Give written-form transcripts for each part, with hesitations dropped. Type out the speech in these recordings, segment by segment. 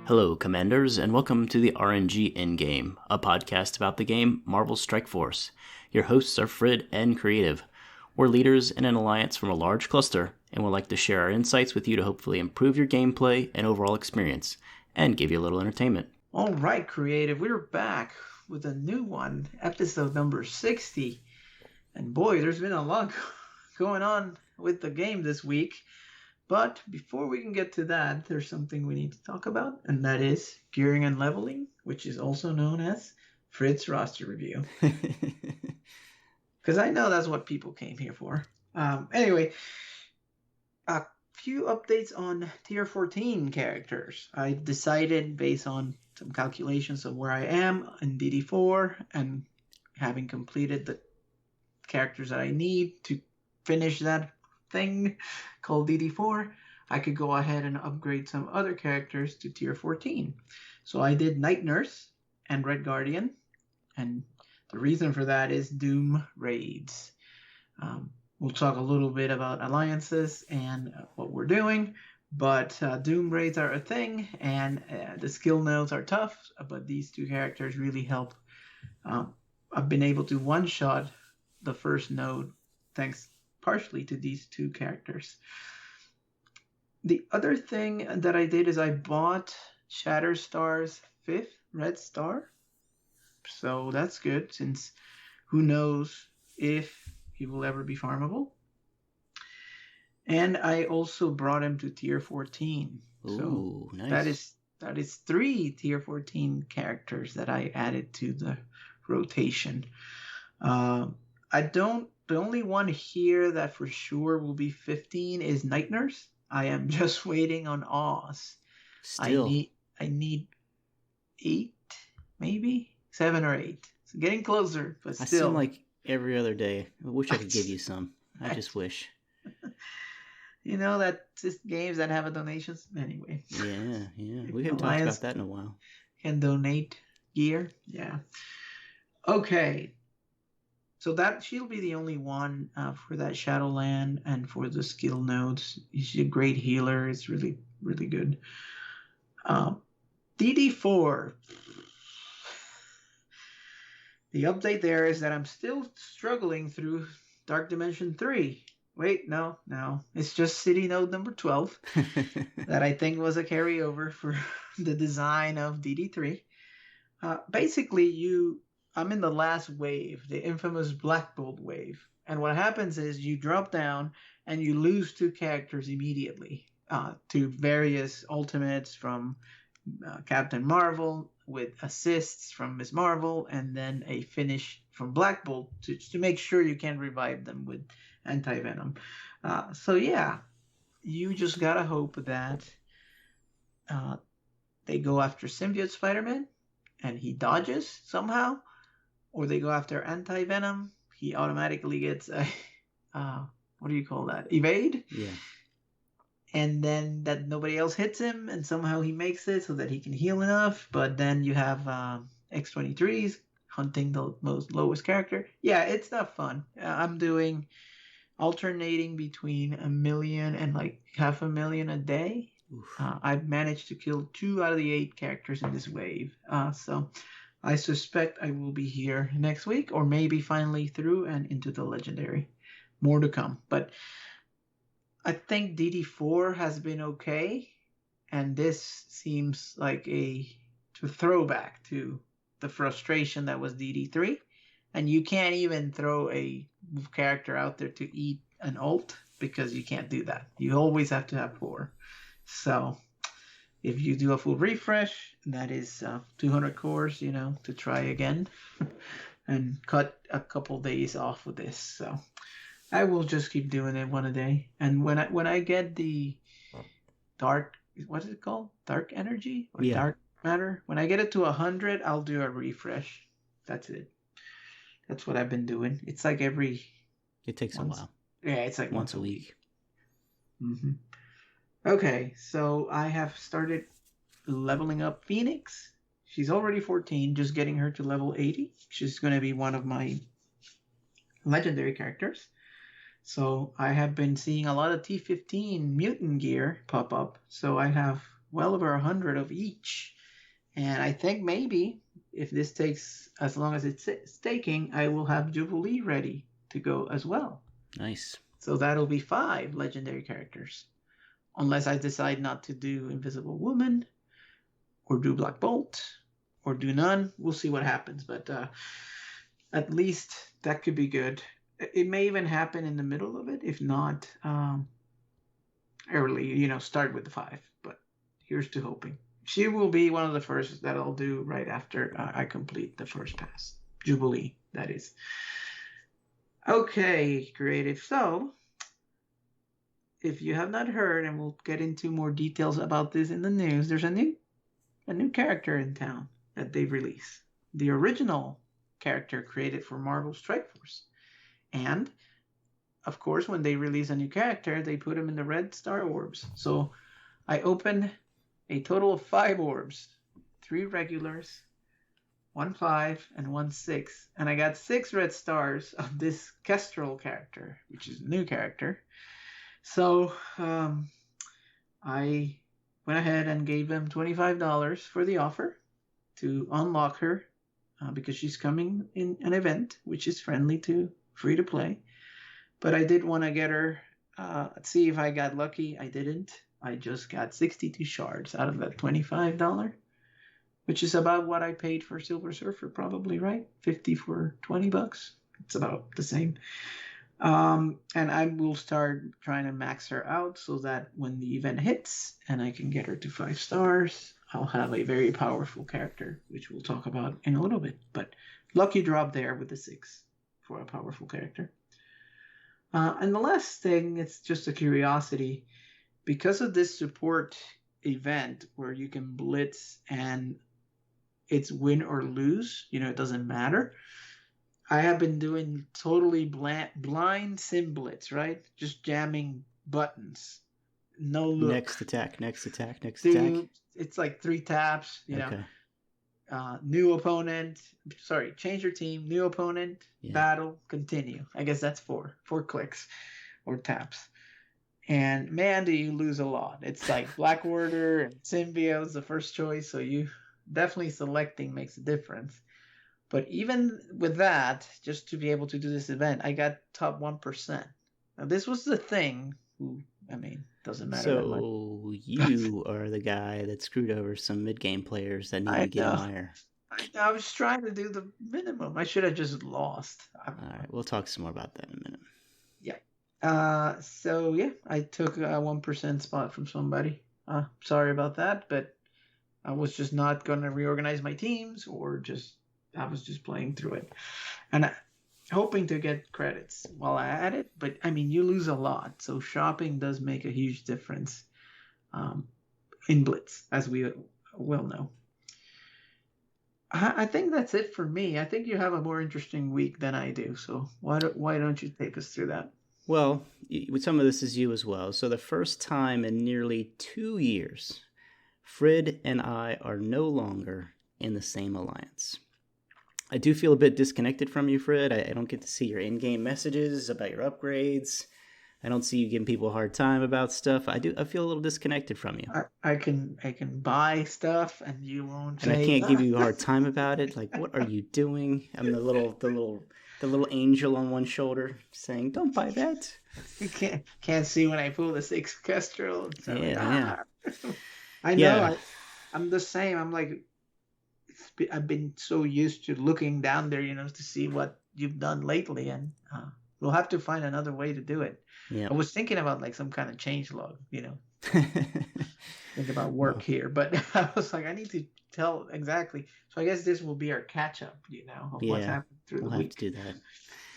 Hello, Commanders, and welcome to the RNG Endgame, a podcast about the game Marvel Strike Force. Your hosts are Frid and Creative. We're leaders in an alliance from a large cluster, and would like to share our insights with you to hopefully improve your gameplay and overall experience, and give you a little entertainment. All right, Creative, we're back with a new one, episode number 60. And boy, there's been a lot going on with the game this week. But before we can get to that, there's something we need to talk about, and that is gearing and leveling, which is also known as Frid's roster review. Because I know that's what people came here for. Anyway, a few updates on tier 14 characters. I decided based on some calculations of where I am in DD4 and having completed the characters that I need to finish that thing called DD4, I could go ahead and upgrade some other characters to tier 14. So I did Night Nurse and Red Guardian, and the reason for that is Doom raids. We'll talk a little bit about alliances and what we're doing, but Doom raids are a thing, and the skill nodes are tough, but these two characters really help. I've been able to one-shot the first node thanks partially to these two characters. The other thing that I did is I bought Shatterstar's 5th red star. So that's good, since who knows if he will ever be farmable. And I also brought him to tier 14. Ooh, so nice. That is 3 tier 14 characters that I added to the rotation. The only one here that for sure will be 15 is Night Nurse. I am just waiting on Oz. Still. I need 8, maybe 7 or 8. So getting closer, but still. I seem like every other day. I wish I could give you some. I just wish. You know that just games that have a donations anyway. Yeah. We haven't talked about that in a while. Can donate gear. Yeah. Okay. So that she'll be the only one for that Shadowland and for the skill nodes. She's a great healer. It's really, really good. DD4. The update there is that I'm still struggling through Dark Dimension 3. Wait, no. It's just city node number 12 that I think was a carryover for the design of DD3. Basically, I'm in the last wave, the infamous Black Bolt wave. And what happens is you drop down and you lose 2 characters immediately to various ultimates from Captain Marvel, with assists from Ms. Marvel, and then a finish from Black Bolt to make sure you can revive them with Anti-Venom. So yeah, you just gotta hope that they go after Symbiote Spider-Man and he dodges somehow, or they go after Anti-Venom, he automatically gets a, what do you call that? Evade? Yeah. And then that nobody else hits him, and somehow he makes it so that he can heal enough. But then you have X-23s hunting the lowest character. Yeah, it's not fun. I'm doing alternating between 1 million and like 500,000 a day. I've managed to kill 2 out of the 8 characters in this wave. So I suspect I will be here next week, or maybe finally through and into the legendary. More to come. But I think DD4 has been okay, and this seems like a throwback to the frustration that was DD3. And you can't even throw a character out there to eat an ult, because you can't do that. You always have to have 4. So if you do a full refresh, that is 200 cores, to try again and cut a couple days off with this. So I will just keep doing it one a day. And when I get the dark, what is it called? Dark energy or dark matter? When I get it to 100, I'll do a refresh. That's it. That's what I've been doing. It's like It takes a while. Yeah, it's like once a week. Mm-hmm. Okay, so I have started leveling up Phoenix. She's already 14, just getting her to level 80. She's going to be one of my legendary characters. So I have been seeing a lot of T15 mutant gear pop up. So I have well over 100 of each. And I think maybe if this takes as long as it's taking, I will have Jubilee ready to go as well. Nice. So that'll be 5 legendary characters. Unless I decide not to do Invisible Woman or do Black Bolt or do none. We'll see what happens. But at least that could be good. It may even happen in the middle of it. If not, early, start with the 5. But here's to hoping. She will be one of the first that I'll do right after I complete the first pass. Jubilee, that is. Okay, creative. So, if you have not heard, and we'll get into more details about this in the news, there's a new character in town that they've released. The original character created for Marvel Strike Force. And, of course, when they release a new character, they put him in the red star orbs. So, I opened a total of 5 orbs, 3 regulars, 1 5, and 1 6. And I got 6 red stars of this Kestrel character, which is a new character. So I went ahead and gave them $25 for the offer to unlock her because she's coming in an event, which is friendly to free to play. But I did want to get her, see if I got lucky. I didn't. I just got 62 shards out of that $25, which is about what I paid for Silver Surfer, probably, right? 50 for $20. It's about the same. And I will start trying to max her out so that when the event hits and I can get her to 5 stars, I'll have a very powerful character, which we'll talk about in a little bit. But lucky drop there with the 6 for a powerful character. And the last thing, it's just a curiosity. Because of this support event where you can blitz and it's win or lose, it doesn't matter. I have been doing totally blind sim blitz, right? Just jamming buttons. No look. Next attack. It's like 3 taps, Okay. New opponent. Sorry, change your team. New opponent. Yeah. Battle. Continue. I guess that's 4 clicks or taps. And man, do you lose a lot. It's like Black Order and Symbiote is the first choice, so you definitely selecting makes a difference. But even with that, just to be able to do this event, I got top 1%. Now, this was the thing. Doesn't matter that much. So you are the guy that screwed over some mid-game players that need to get higher. I was trying to do the minimum. I should have just lost. All right, we'll talk some more about that in a minute. Yeah. So yeah, I took a 1% spot from somebody. Sorry about that, but I was just not going to reorganize my teams, or I was just playing through it, and hoping to get credits while I at it. But you lose a lot, so shopping does make a huge difference in Blitz, as we well know. I think that's it for me. I think you have a more interesting week than I do, so why don't you take us through that? Well, some of this is you as well. So the first time in nearly 2 years, Frid and I are no longer in the same alliance. I do feel a bit disconnected from you, Frid. I don't get to see your in-game messages about your upgrades. I don't see you giving people a hard time about stuff. I feel a little disconnected from you. I can buy stuff and you won't. And I can't give you a hard time about it. Like, what are you doing? I'm the little angel on one shoulder saying, "Don't buy that." You can't see when I pull the 6 Kestrel. So yeah. I know. Yeah. I'm the same. I'm like, I've been so used to looking down there, to see what you've done lately, and we'll have to find another way to do it. Yeah. I was thinking about like some kind of change log, think about work here, but I was like, I need to tell exactly. So I guess this will be our catch up, of what's happened through the week. We'll have to do that.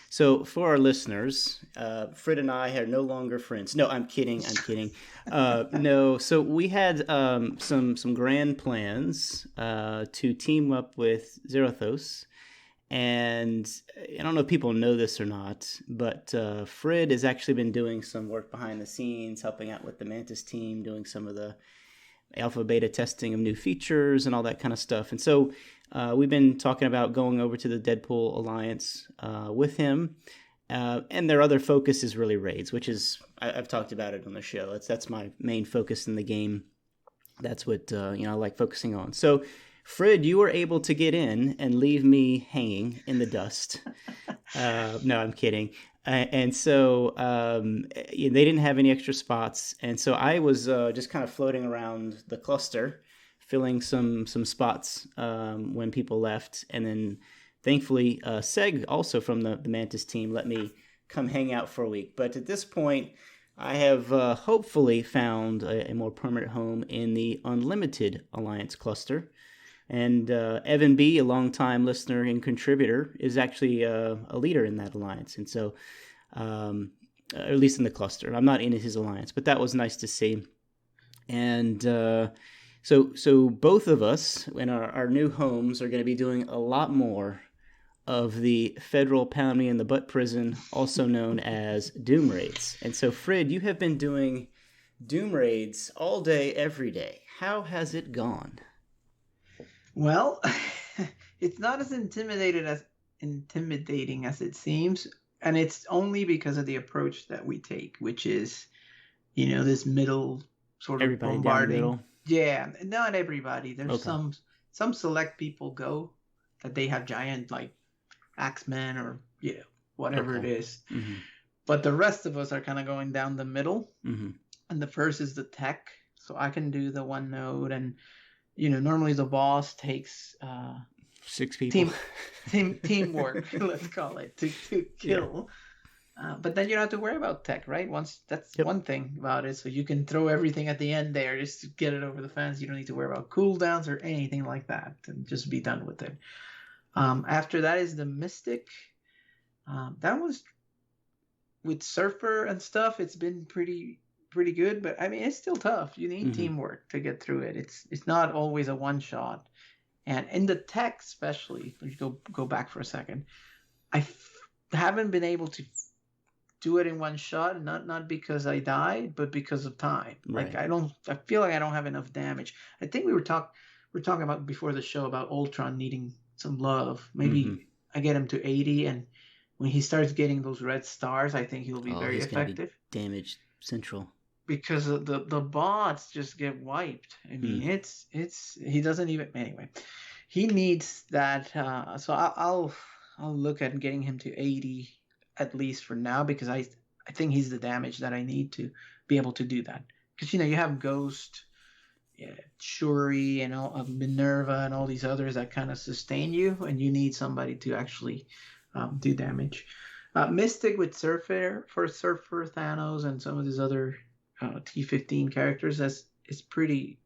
So for our listeners, Frid and I are no longer friends. No, I'm kidding. No, so we had some grand plans to team up with Zerathos. And I don't know if people know this or not, but Frid has actually been doing some work behind the scenes, helping out with the Mantis team, doing some of the alpha beta testing of new features and all that kind of stuff. And so we've been talking about going over to the Deadpool Alliance with him. And their other focus is really raids, which is, I've talked about it on the show. That's my main focus in the game. That's what I like focusing on. So, Frid, you were able to get in and leave me hanging in the dust. No, I'm kidding. And so they didn't have any extra spots, and so I was just kind of floating around the cluster, filling some spots when people left, and then thankfully Seg, also from the Mantis team, let me come hang out for a week. But at this point, I have hopefully found a more permanent home in the Unlimited Alliance cluster. And Evan B., a longtime listener and contributor, is actually a leader in that alliance. And so, at least in the cluster, I'm not in his alliance, but that was nice to see. And so both of us in our new homes are going to be doing a lot more of the federal pound me in the butt prison, also known as Doom Raids. And so, Frid, you have been doing Doom Raids all day, every day. How has it gone? Well, it's not as intimidating as it seems, and it's only because of the approach that we take, which is, this middle sort of Everybody down the bombarding. middle? Yeah, not everybody. There's Okay. some select people go that they have giant like axemen or whatever Okay. it is. Mm-hmm. But the rest of us are kind of going down the middle. Mm-hmm. And the first is the tech, so I can do the one node, and normally the boss takes 6 people. teamwork, let's call it, to kill. But then you don't have to worry about tech, right? That's Yep. one thing about it. So you can throw everything at the end there just to get it over the fence. You don't need to worry about cooldowns or anything like that, and just be done with it. After that is the Mystic. That was with Surfer and stuff. It's been pretty good, but I mean it's still tough. You need teamwork to get through it. It's not always a one shot. And in the tech, especially, if you go back for a second, I haven't been able to do it in one shot. Not because I died, but because of time. Right. Like I feel like I don't have enough damage. I think we were talking about before the show about Ultron needing some love. Maybe I get him to 80, and when he starts getting those red stars, I think he'll be very effective. Be damage central. Because the bots just get wiped. I mean, it's he doesn't even anyway. He needs that. So I'll look at getting him to 80 at least for now, because I think he's the damage that I need to be able to do that. Because you have Ghost, Shuri, and all of Minerva, and all these others that kind of sustain you, and you need somebody to actually do damage. Mystic with Surfer, Thanos, and some of these other T15 characters, it's pretty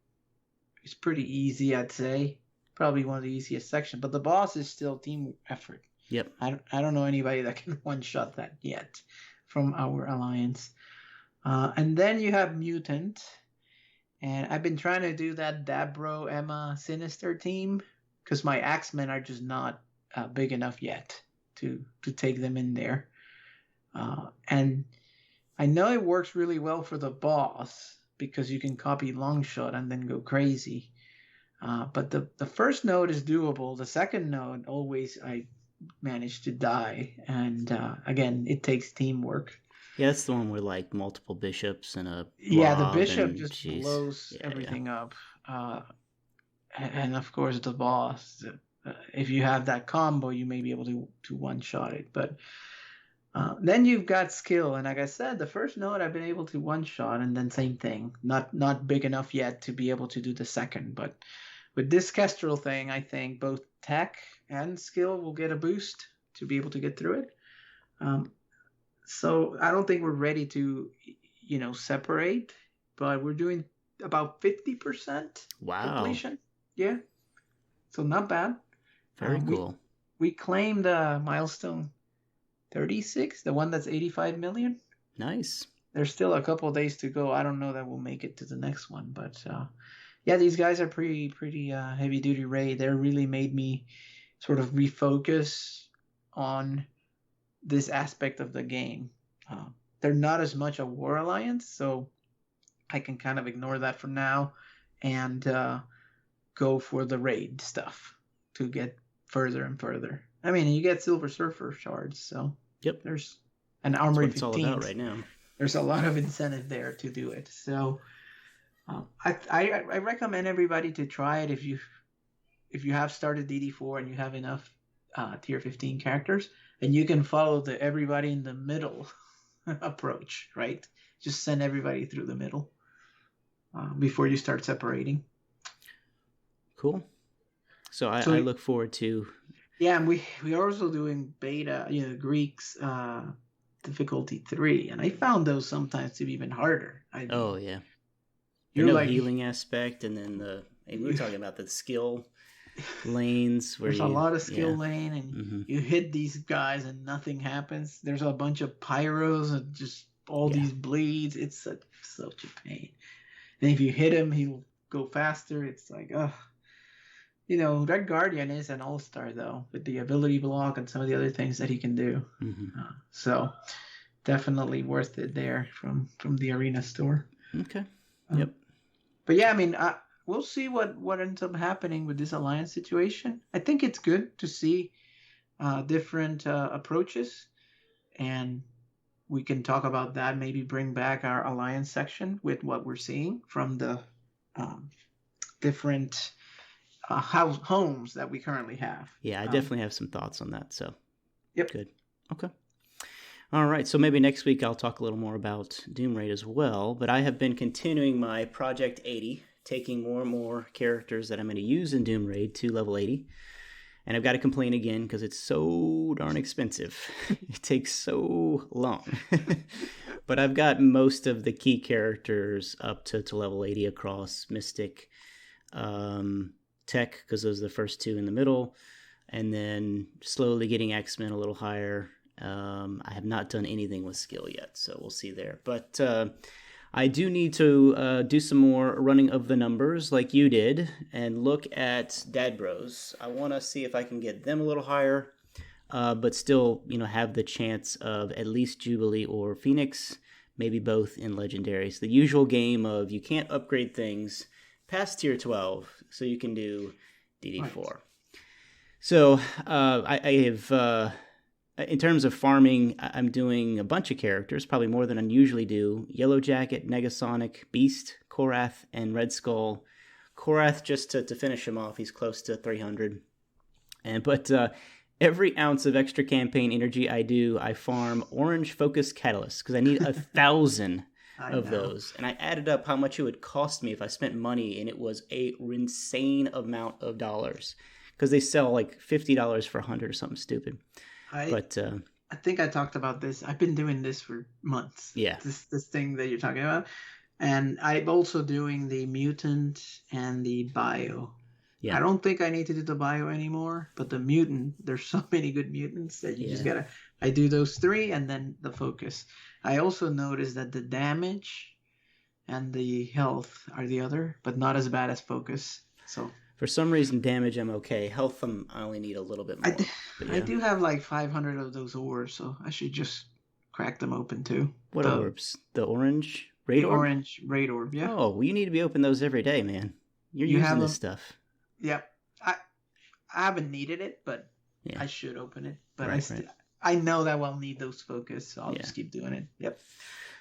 easy, I'd say. Probably one of the easiest sections, but the boss is still team effort. Yep. I don't know anybody that can one shot that yet from our alliance. And then you have Mutant, and I've been trying to do that Dabro, Emma, Sinister team, because my Axemen are just not big enough yet to take them in there. And I know it works really well for the boss because you can copy Longshot and then go crazy. But the first node is doable. The second node, always I manage to die. And again, it takes teamwork. Yeah, that's the one with like multiple bishops and a the bishop and, just blows everything up. And of course, the boss. If you have that combo, you may be able to one-shot it. But then you've got skill, and like I said, the first node I've been able to one-shot, and then same thing, not big enough yet to be able to do the second. But with this Kestrel thing, I think both tech and skill will get a boost to be able to get through it. So I don't think we're ready to, separate, but we're doing about 50% completion. Yeah, so not bad. Very cool. We claimed milestone 36, the one that's 85 million. Nice. There's still a couple of days to go. I don't know that we'll make it to the next one, but these guys are pretty heavy duty raid. They really made me sort of refocus on this aspect of the game. They're not as much a war alliance, so I can kind of ignore that for now and go for the raid stuff to get further and further. I mean, you get Silver Surfer shards, so yep, there's an Armory 15. That's what it's all about right now. There's a lot of incentive there to do it. So I recommend everybody to try it if you have started DD4 and you have enough tier 15 characters, and you can follow the everybody in the middle approach, right? Just send everybody through the middle before you start separating. Cool. So So I look forward to. yeah, and we're also doing beta, Greeks difficulty 3, and I found those sometimes to be even harder. I mean, Oh yeah, the you're no like healing aspect, and then we were talking about the skill lanes where there's a lot of skill yeah. lane, and Mm-hmm. you hit these guys and nothing happens. There's a bunch of pyros and just all Yeah. these bleeds. It's such a pain. And if you hit him, he'll go faster. It's like, ugh. Red Guardian is an all-star though, with the ability block and some of the other things that he can do. Mm-hmm. So definitely worth it there from the arena store. Okay. Yep. But yeah, I mean, we'll see what ends up happening with this alliance situation. I think it's good to see different approaches, and we can talk about that. Maybe bring back our alliance section with what we're seeing from the different homes that we currently have. Yeah, I definitely have some thoughts on that. So, yep. Good. Okay. All right. So maybe next week I'll talk a little more about Doom Raid as well. But I have been continuing my Project 80, taking more and more characters that I'm going to use in Doom Raid to level 80. And I've got to complain again because it's so darn expensive. It takes so long. But I've got most of the key characters up to level 80 across Mystic, Tech, because those are the first two in the middle, and then slowly getting X-Men a little higher. I have not done anything with skill yet, so we'll see there. But I do need to do some more running of the numbers like you did and look at Dad Bros. I want to see if I can get them a little higher, but still, have the chance of at least Jubilee or Phoenix, maybe both in Legendaries. The usual game of you can't upgrade things past tier 12, so you can do DD4. Right. So I have... in terms of farming, I'm doing a bunch of characters, probably more than I usually do. Yellow Jacket, Negasonic, Beast, Korath, and Red Skull. Korath, just to finish him off, he's close to 300. But every ounce of extra campaign energy I do, I farm Orange Focus Catalyst, because I need 1,000 of those. And I added up how much it would cost me if I spent money, and it was a insane amount of dollars. Because they sell like $50 for 100 or something stupid. I think I talked about this. I've been doing this for months. Yeah. This thing that you're talking about. And I'm also doing the mutant and the bio. Yeah. I don't think I need to do the bio anymore, but the mutant, there's so many good mutants that you just gotta. I do those 3 and then the focus. I also noticed that the damage and the health are the other, but not as bad as focus. So for some reason, damage I'm okay. Health I only need a little bit more. I do have like 500 of those orbs, so I should just crack them open too. What orbs? The orange raid orb? Orange raid orb, yeah. Oh, well, you need to be opening those every day, man. You're using this stuff. Yep. I haven't needed it, but I should open it. But I know that I'll need those focus, so I'll just keep doing it. Yep.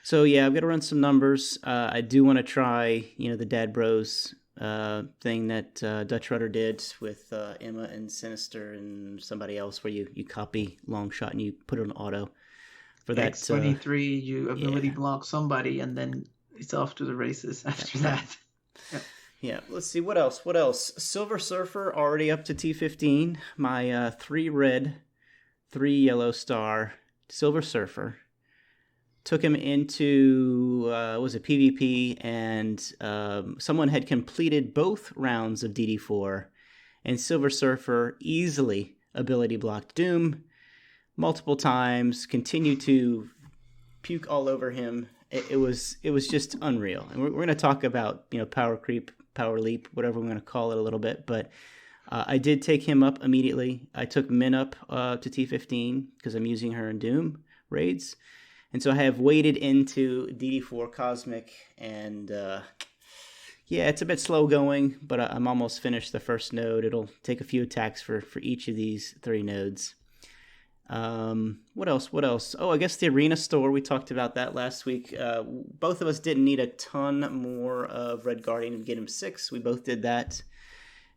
So yeah, I've got to run some numbers. I do want to try, the Dad Bros thing that Dutch Rudder did with Emma and Sinister and somebody else, where you copy long shot and you put it on auto. For that X23, you ability block somebody, and then it's off to the races after that. Yep. Yeah, let's see, what else? Silver Surfer, already up to T15. My 3 red, 3 yellow star Silver Surfer. Took him into, PvP, and someone had completed both rounds of DD4, and Silver Surfer easily ability blocked Doom multiple times, continued to puke all over him. It was just unreal. And we're going to talk about, power creep, power leap, whatever we're going to call it a little bit, but I did take him up immediately. I took Min up to T15 because I'm using her in Doom raids. And so I have waded into DD4 Cosmic, and it's a bit slow going, but I'm almost finished the first node. It'll take a few attacks for each of these 3 nodes. What else? What else? Oh, I guess the arena store. We talked about that last week. Both of us didn't need a ton more of Red Guardian to get him 6. We both did that.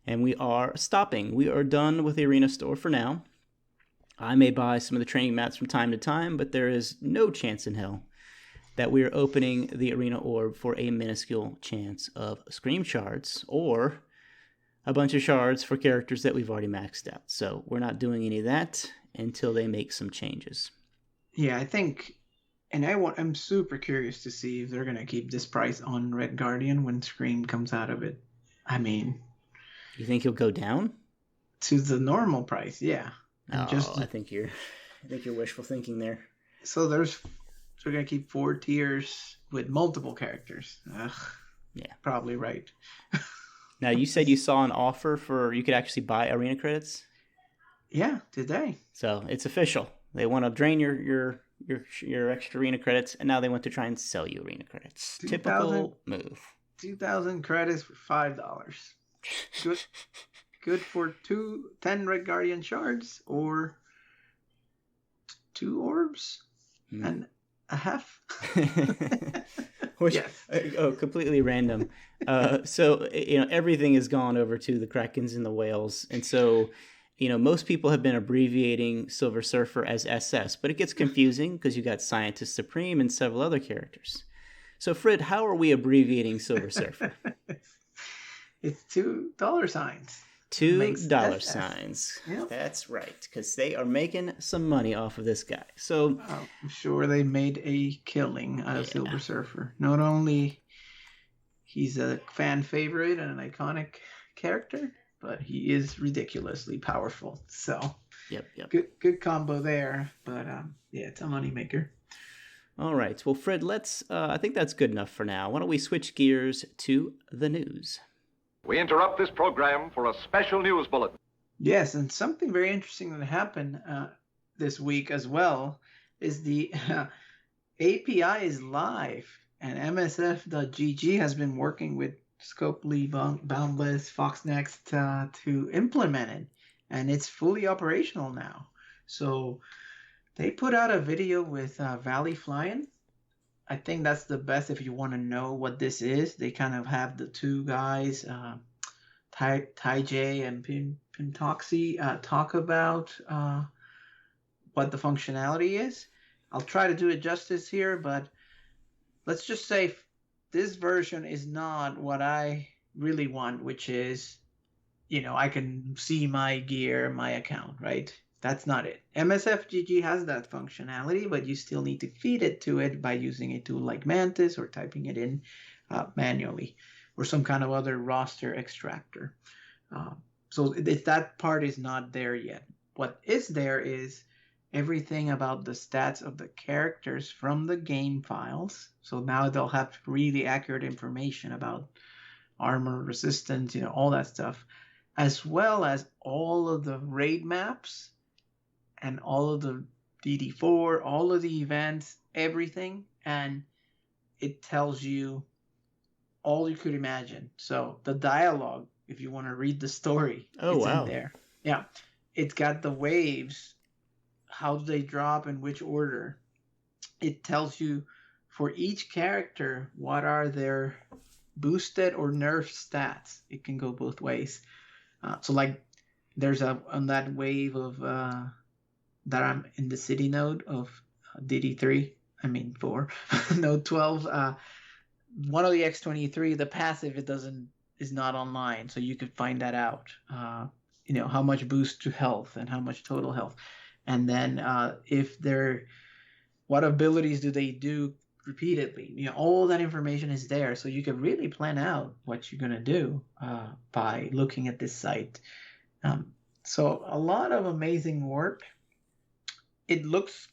And we are stopping. We are done with the arena store for now. I may buy some of the training mats from time to time, but there is no chance in hell that we are opening the arena orb for a minuscule chance of Scream shards or a bunch of shards for characters that we've already maxed out. So we're not doing any of that until they make some changes. Yeah, I think, and I'm super curious to see if they're gonna keep this price on Red Guardian when Scream comes out of it. I mean, you think he'll go down to the normal price? Yeah. And I think you're wishful thinking there. So they're gonna keep 4 tiers with multiple characters. Ugh, yeah, probably right. Now you said you saw an offer for you could actually buy arena credits. Yeah, today. So it's official. They want to drain your extra arena credits, and now they want to try and sell you arena credits. Typical move. 2,000 credits for $5. Good for 10 Red Guardian shards or 2 orbs and a half. Which, yes. Completely random. So everything has gone over to the Krakens and the whales, and so most people have been abbreviating Silver Surfer as SS, but it gets confusing because you got Scientist Supreme and several other characters. So Frid, how are we abbreviating Silver Surfer? It's $2. $2. Yep. That's right, because they are making some money off of this guy. So I'm sure they made a killing out of Silver Surfer. Not only he's a fan favorite and an iconic character, but he is ridiculously powerful. So yep. Good combo there. But it's a moneymaker. All right. Well, Frid, I think that's good enough for now. Why don't we switch gears to the news? We interrupt this program for a special news bulletin. Yes, and something very interesting that happened this week as well is the API is live, and MSF.gg has been working with Scopely, Boundless, Foxnext to implement it, and it's fully operational now. So they put out a video with Valley Flying. I think that's the best if you want to know what this is. They kind of have the 2 guys, Tai J and Pintoxy, talk about what the functionality is. I'll try to do it justice here, but let's just say this version is not what I really want, which is, I can see my gear, my account, right? That's not it. MSFGG has that functionality, but you still need to feed it to it by using a tool like Mantis or typing it in manually or some kind of other roster extractor. So that part is not there yet. What is there is everything about the stats of the characters from the game files. So now they'll have really accurate information about armor, resistance, all that stuff, as well as all of the raid maps and all of the DD4, all of the events, everything. And it tells you all you could imagine. So the dialogue, if you want to read the story, it's in there. Yeah. It's got the waves, how do they drop, in which order. It tells you for each character what are their boosted or nerfed stats. It can go both ways. So like there's on that wave of that I'm in the city node of DD3, 4, node 12, one of the X23, the passive is not online, so you could find that out. How much boost to health and how much total health, and then what abilities do they do repeatedly? All that information is there, so you can really plan out what you're gonna do by looking at this site. So a lot of amazing work. It looks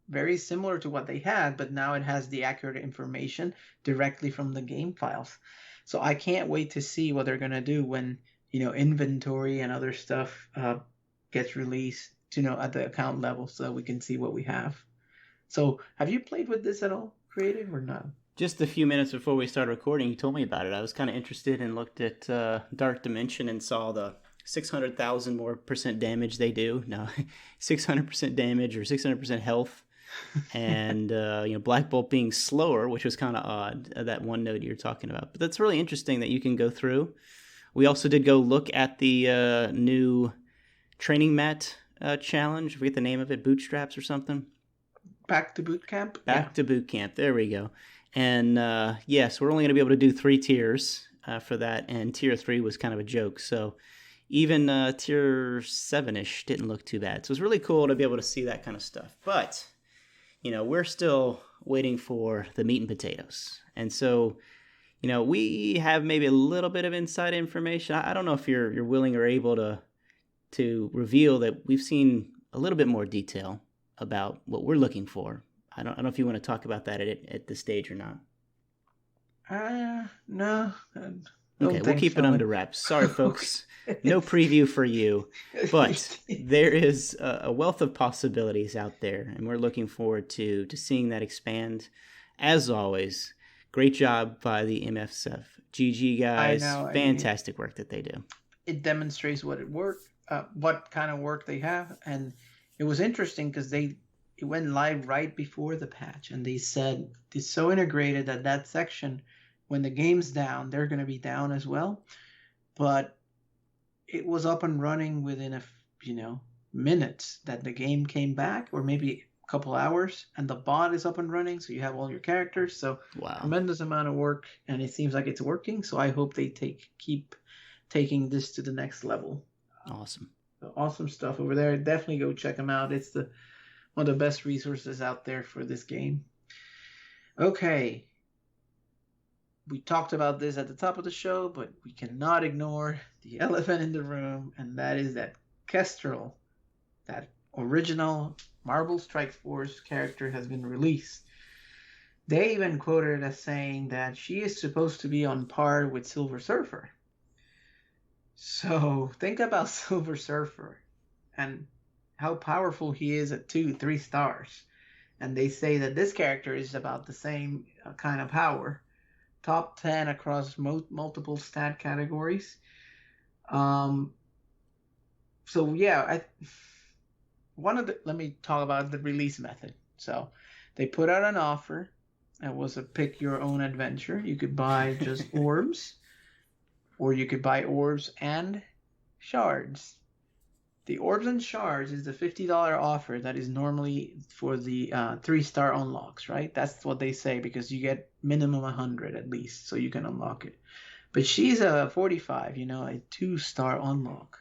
very similar to what they had, but now it has the accurate information directly from the game files. So I can't wait to see what they're gonna do when inventory and other stuff gets released at the account level, so that we can see what we have. So have you played with this at all, Creative, or not? Just a few minutes before we started recording, you told me about it. I was kind of interested and looked at Dark Dimension and saw the 600,000 more percent damage they do. No, 600% damage or 600% health. And, Black Bolt being slower, which was kind of odd, that one node you're talking about. But that's really interesting that you can go through. We also did go look at the new training mat challenge. I forget the name of it, Bootstraps or something. Back to Boot Camp? Back to Boot Camp. There we go. And, yes, we're only going to be able to do 3 tiers for that. And tier 3 was kind of a joke. So even tier 7-ish didn't look too bad. So it's really cool to be able to see that kind of stuff. But, we're still waiting for the meat and potatoes. And so, we have maybe a little bit of inside information. I don't know if you're willing or able to reveal that we've seen a little bit more detail about what we're looking for. I don't know if you want to talk about that at this stage or not. No. Okay, we'll keep it under wraps. Sorry, folks. No preview for you. But there is a wealth of possibilities out there, and we're looking forward to seeing that expand. As always, great job by the MFSF. GG, guys. Fantastic work that they do. It demonstrates what kind of work they have. And it was interesting because it went live right before the patch. And they said it's so integrated that section, when the game's down, they're going to be down as well. But it was up and running within minutes that the game came back, or maybe a couple hours, and the bot is up and running, so you have all your characters. So wow. Tremendous amount of work, and it seems like it's working. So I hope they keep taking this to the next level. Awesome stuff over there. Definitely go check them out. It's one of the best resources out there for this game. Okay. We talked about this at the top of the show, but we cannot ignore the elephant in the room, and that is that Kestrel, that original Marvel Strike Force character, has been released. They even quoted it as saying that she is supposed to be on par with Silver Surfer. So think about Silver Surfer and how powerful he is at 2-3 stars. And they say that this character is about the same kind of power. Top 10 across multiple stat categories. Let me talk about the release method. So they put out an offer. It was a pick your own adventure. You could buy just orbs, or you could buy orbs and shards. The orbs and shards is the $50 offer that is normally for the 3-star unlocks, right? That's what they say, because you get minimum 100 at least, so you can unlock it. But she's a 45, a 2-star unlock.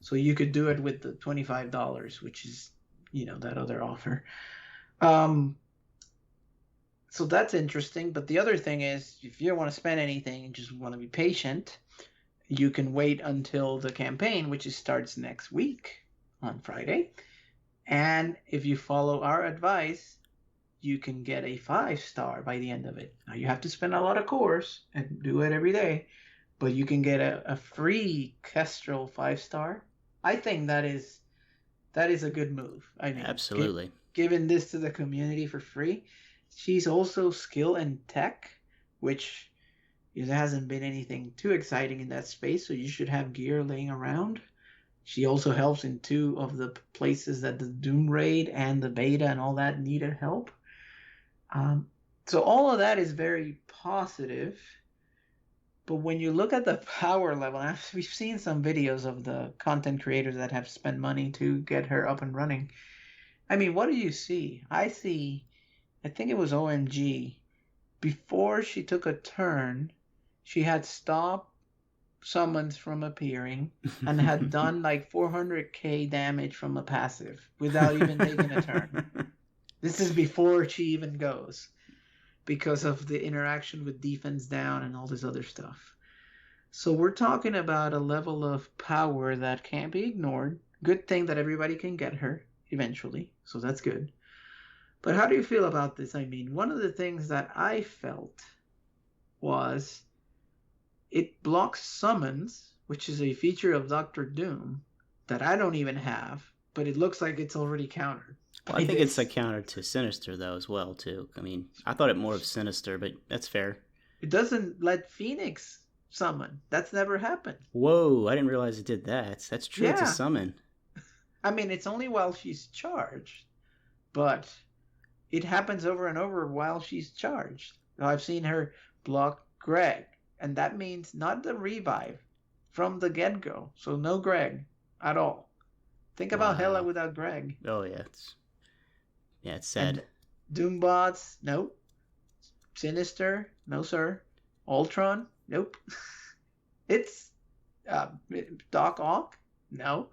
So you could do it with the $25, which is, that other offer. So that's interesting. But the other thing is, if you don't want to spend anything and just want to be patient, you can wait until the campaign, which starts next week on Friday. And if you follow our advice, you can get a 5-star by the end of it. Now, you have to spend a lot of cores and do it every day, but you can get a free Kestrel 5-star. I think that is a good move. I mean, absolutely. Giving this to the community for free. She's also skill and tech, which there hasn't been anything too exciting in that space, so you should have gear laying around. She also helps in 2 of the places that the Doom Raid and the beta and all that needed help. So all of that is very positive. But when you look at the power level, we've seen some videos of the content creators that have spent money to get her up and running. I mean, what do you see? I think it was OMG. Before she took a turn, she had stopped summons from appearing and had done like 400k damage from a passive without even taking a turn. This is before she even goes, because of the interaction with defense down and all this other stuff. So we're talking about a level of power that can't be ignored. Good thing that everybody can get her eventually, so that's good. But how do you feel about this? I mean, one of the things that I felt was it blocks summons, which is a feature of Doctor Doom that I don't even have, but it looks like it's already countered. Well, I think it's a counter to Sinister, though, as well, too. I mean, I thought it more of Sinister, but that's fair. It doesn't let Phoenix summon. That's never happened. Whoa, I didn't realize it did that. That's true. It's a Yeah. summon. I mean, it's only while she's charged, but it happens over and over while she's charged. I've seen her block Greg, and that means not the revive from the get-go. So no Greg at all. Think about Hela Wow. without Greg. Oh yeah, it's sad. And Doombots, nope. Sinister, no sir. Ultron, nope. It's Doc Ock, no.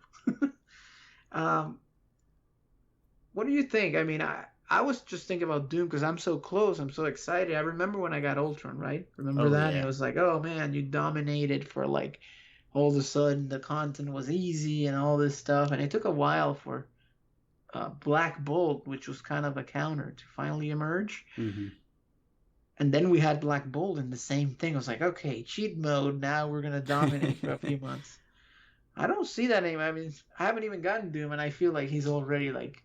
What do you think? I mean, I was just thinking about Doom because I'm so close. I'm so excited. I remember when I got Ultron, right? Remember Oh, that? yeah. And it was like, oh man, you dominated for like all of a sudden the content was easy and all this stuff. And it took a while for Black Bolt, which was kind of a counter, to finally emerge. Mm-hmm. And then we had Black Bolt and the same thing. I was like, okay, cheat mode. Now we're gonna dominate for a few months. I don't see that anymore. I mean, I haven't even gotten Doom, and I feel like he's already like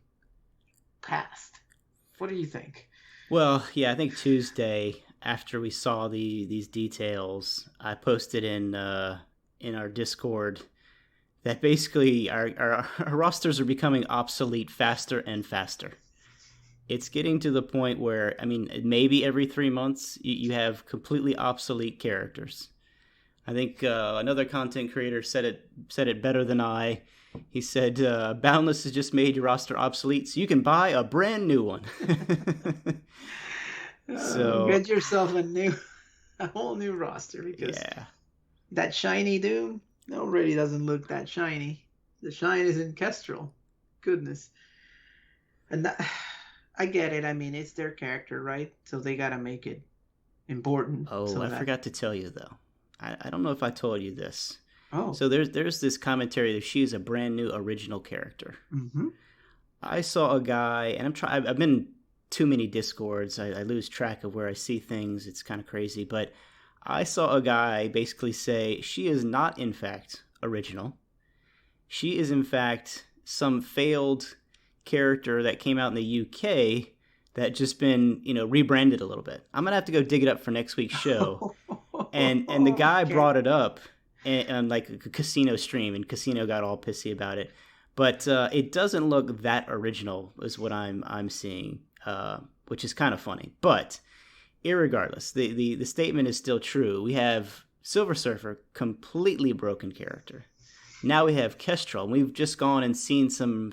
past. What do you think? Well, yeah, I think Tuesday after we saw these details, I posted in our Discord that basically our rosters are becoming obsolete faster and faster. It's getting to the point where, I mean, maybe every 3 months you have completely obsolete characters. I think another content creator said it better than I. He said, Boundless has just made your roster obsolete, so you can buy a brand new one. So get yourself a whole new roster, because yeah, that shiny Doom already doesn't look that shiny. The shine is in Kestrel. Goodness. And that, I get it. I mean, it's their character, right? So they gotta make it important. Oh, so I forgot to tell you though. I don't know if I told you this. Oh. So there's this commentary that she's a brand new original character. Mm-hmm. I saw a guy, and I've been in too many Discords. I lose track of where I see things. It's kind of crazy. But I saw a guy basically say she is not, in fact, original. She is, in fact, some failed character that came out in the UK that just been, rebranded a little bit. I'm going to have to go dig it up for next week's show. And the guy brought it up on like a casino stream, and Casino got all pissy about it. But it doesn't look that original, is what I'm seeing, which is kind of funny. But irregardless, the statement is still true. We have Silver Surfer, completely broken character. Now we have Kestrel, and we've just gone and seen some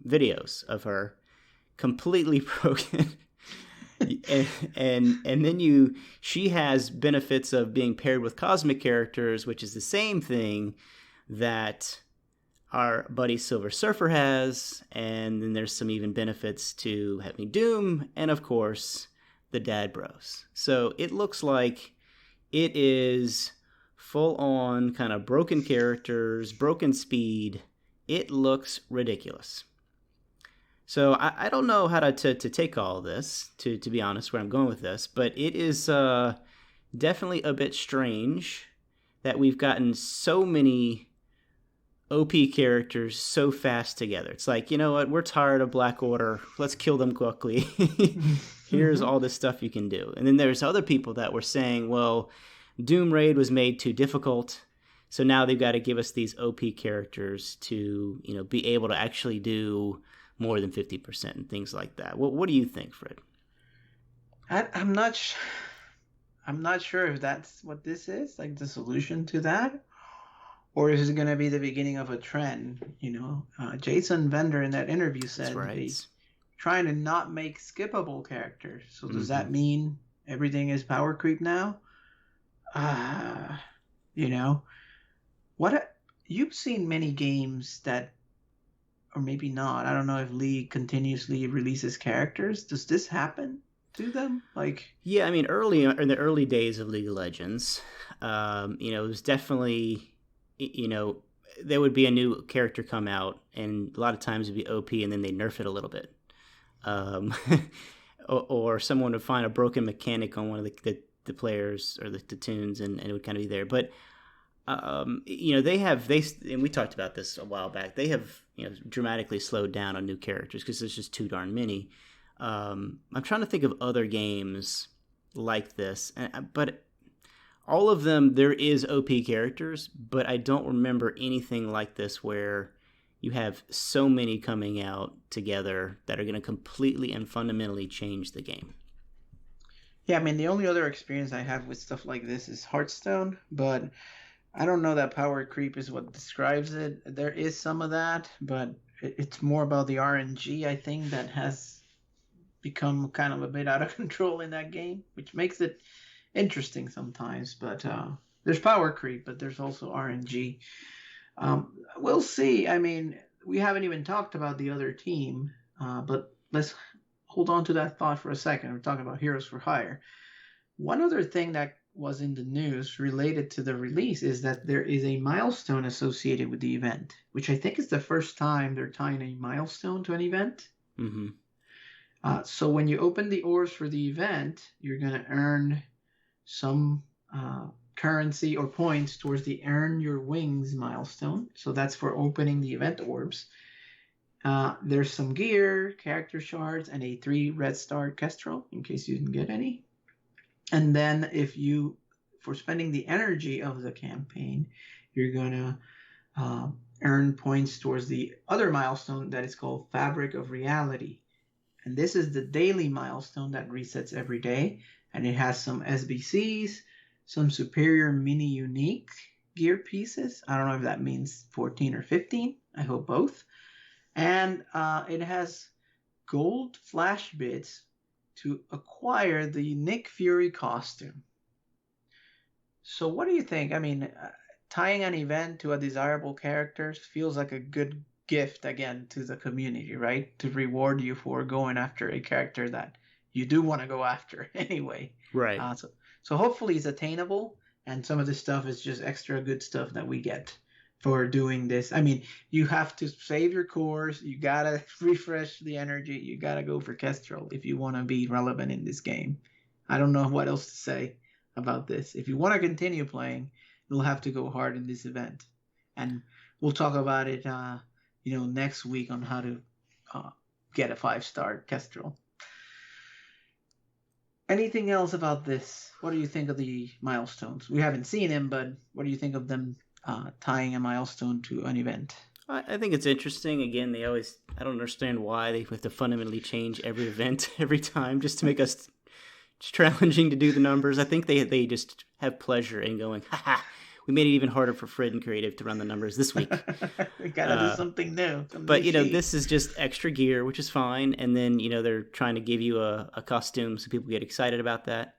videos of her completely broken. and then she has benefits of being paired with cosmic characters, which is the same thing that our buddy Silver Surfer has, and then there's some even benefits to having Doom, and of course the Dad Bros. So it looks like it is full on kind of broken characters, broken speed. It looks ridiculous. So I don't know how to take all of this, to be honest, where I'm going with this, but it is definitely a bit strange that we've gotten so many OP characters so fast together. It's like, you know what, we're tired of Black Order, let's kill them quickly. Here's all this stuff you can do. And then there's other people that were saying, well, Doom Raid was made too difficult, so now they've got to give us these OP characters to, be able to actually do more than 50% and things like that. What do you think, Fred? I'm not sure if that's what this is, like the solution to that, or is it going to be the beginning of a trend? Jason Vendor in that interview said he's trying to not make skippable characters. So does that mean everything is power creep now? What you've seen many games that, or maybe not. I don't know if League continuously releases characters. Does this happen to them? Yeah, I mean, in the early days of League of Legends, it was definitely, there would be a new character come out, and a lot of times it'd be OP, and then they nerf it a little bit, or someone would find a broken mechanic on one of the players or the tunes, and it would kind of be there, but. And we talked about this a while back. They have dramatically slowed down on new characters because there's just too darn many. I'm trying to think of other games like this, but all of them, there is OP characters, but I don't remember anything like this where you have so many coming out together that are going to completely and fundamentally change the game. Yeah, I mean, the only other experience I have with stuff like this is Hearthstone, but I don't know that power creep is what describes it. There is some of that, but it's more about the RNG, I think, that has become kind of a bit out of control in that game, which makes it interesting sometimes. But there's power creep, but there's also RNG. We'll see. I mean, we haven't even talked about the other team, but let's hold on to that thought for a second. We're talking about Heroes for Hire. One other thing that was in the news related to the release is that there is a milestone associated with the event, which I think is the first time they're tying a milestone to an event. Mm-hmm. So when you open the orbs for the event, you're going to earn some currency or points towards the Earn Your Wings milestone. So that's for opening the event orbs. There's some gear, character shards, and a 3 red star Kestrel, in case you didn't get any. And then for spending the energy of the campaign, you're going to earn points towards the other milestone that is called Fabric of Reality. And this is the daily milestone that resets every day. And it has some SBCs, some superior mini unique gear pieces. I don't know if that means 14 or 15. I hope both. And it has gold flash bits to acquire the Nick Fury costume. So what do you think? I mean, tying an event to a desirable character feels like a good gift again to the community, right? To reward you for going after a character that you do want to go after anyway. Right. So hopefully it's attainable, and some of this stuff is just extra good stuff that we get for doing this. I mean, you have to save your cores, you gotta refresh the energy, you gotta go for Kestrel if you want to be relevant in this game. I don't know what else to say about this. If you want to continue playing, you'll have to go hard in this event, and we'll talk about it next week on how to get a 5-star Kestrel. Anything else about this? What do you think of the milestones? We haven't seen him, but what do you think of them tying a milestone to an event? I think it's interesting. Again, I don't understand why they have to fundamentally change every event every time just to make us challenging to do the numbers. I think they just have pleasure in going, haha, we made it even harder for Frid and Creative to run the numbers this week. We gotta do something new. But, this is just extra gear, which is fine. And then, they're trying to give you a costume so people get excited about that.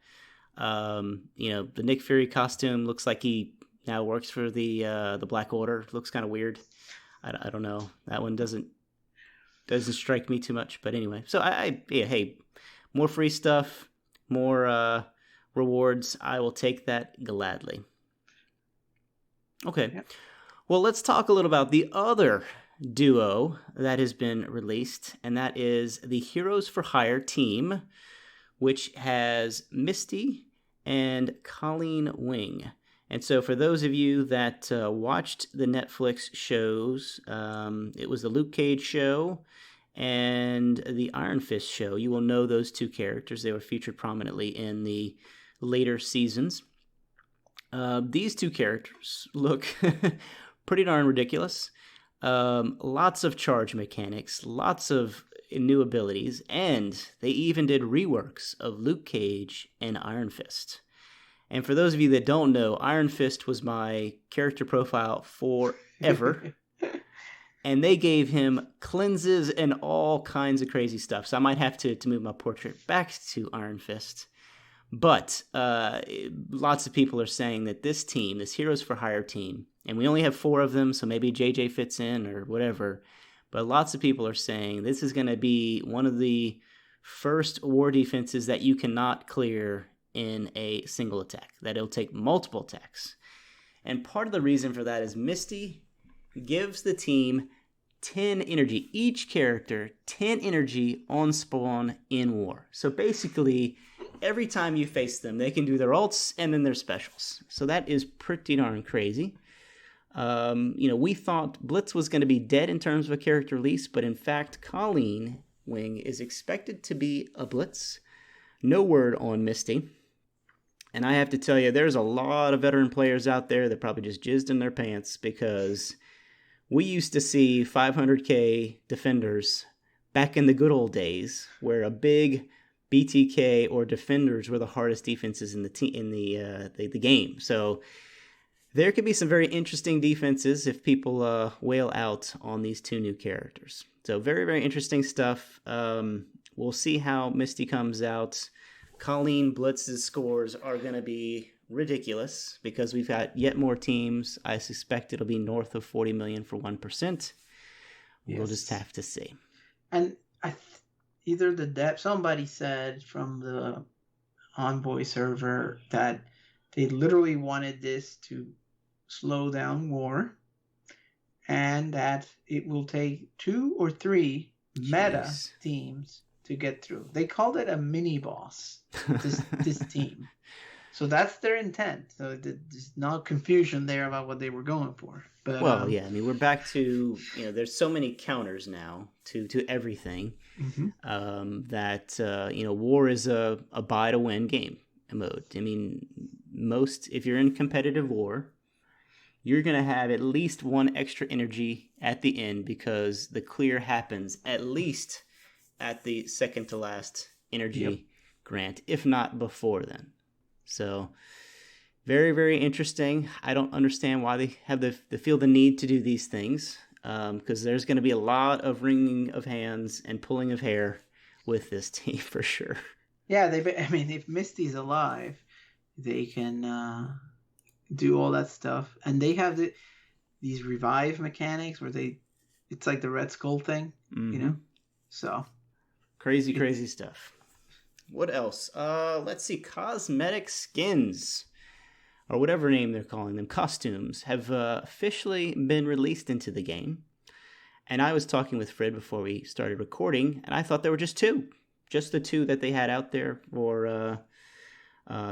The Nick Fury costume looks like he now works for the Black Order. Looks kind of weird. I don't know. That one doesn't strike me too much. But anyway, so hey, more free stuff, more rewards. I will take that gladly. Okay, well, let's talk a little about the other duo that has been released, and that is the Heroes for Hire team, which has Misty and Colleen Wing. And so for those of you that watched the Netflix shows, it was the Luke Cage show and the Iron Fist show. You will know those two characters. They were featured prominently in the later seasons. These two characters look pretty darn ridiculous. Lots of charge mechanics, lots of new abilities, and they even did reworks of Luke Cage and Iron Fist. And for those of you that don't know, Iron Fist was my character profile forever. And they gave him cleanses and all kinds of crazy stuff. So I might have to move my portrait back to Iron Fist. But lots of people are saying that this team, this Heroes for Hire team, and we only have 4 of them, so maybe JJ fits in or whatever, but lots of people are saying this is going to be one of the first war defenses that you cannot clear in a single attack, that it'll take multiple attacks. And part of the reason for that is Misty gives the team 10 energy, each character 10 energy on spawn in war. So basically, every time you face them, they can do their ults and then their specials. So that is pretty darn crazy. We thought Blitz was going to be dead in terms of a character release, but in fact, Colleen Wing is expected to be a Blitz. No word on Misty. And I have to tell you, there's a lot of veteran players out there that probably just jizzed in their pants because we used to see 500k defenders back in the good old days, where a big BTK or defenders were the hardest defenses in the game. So there could be some very interesting defenses if people whale out on these two new characters. So very, very interesting stuff. We'll see how Misty comes out. Colleen Blitz's scores are going to be ridiculous because we've got yet more teams. I suspect it'll be north of 40 million for 1%. We'll just have to see. And somebody said from the Envoy server that they literally wanted this to slow down war, and that it will take 2 or 3 meta teams to get through. They called it a mini boss, this team. So that's their intent. So there's no confusion there about what they were going for. But, well, yeah, I mean, we're back to, there's so many counters now to everything that, war is a buy to win game mode. I mean, if you're in competitive war, you're going to have at least one extra energy at the end because the clear happens at least at the second to last energy grant, if not before then. So very, very interesting. I don't understand why they have they feel the need to do these things, because there's going to be a lot of wringing of hands and pulling of hair with this team for sure. Yeah, if Misty's alive, they can do all that stuff, and they have these revive mechanics where it's like the Red Skull thing, So crazy stuff. What else? Let's see. Cosmetic skins, or whatever name they're calling them, costumes, have officially been released into the game. And I was talking with Frid before we started recording, and I thought there were just the two that they had out there for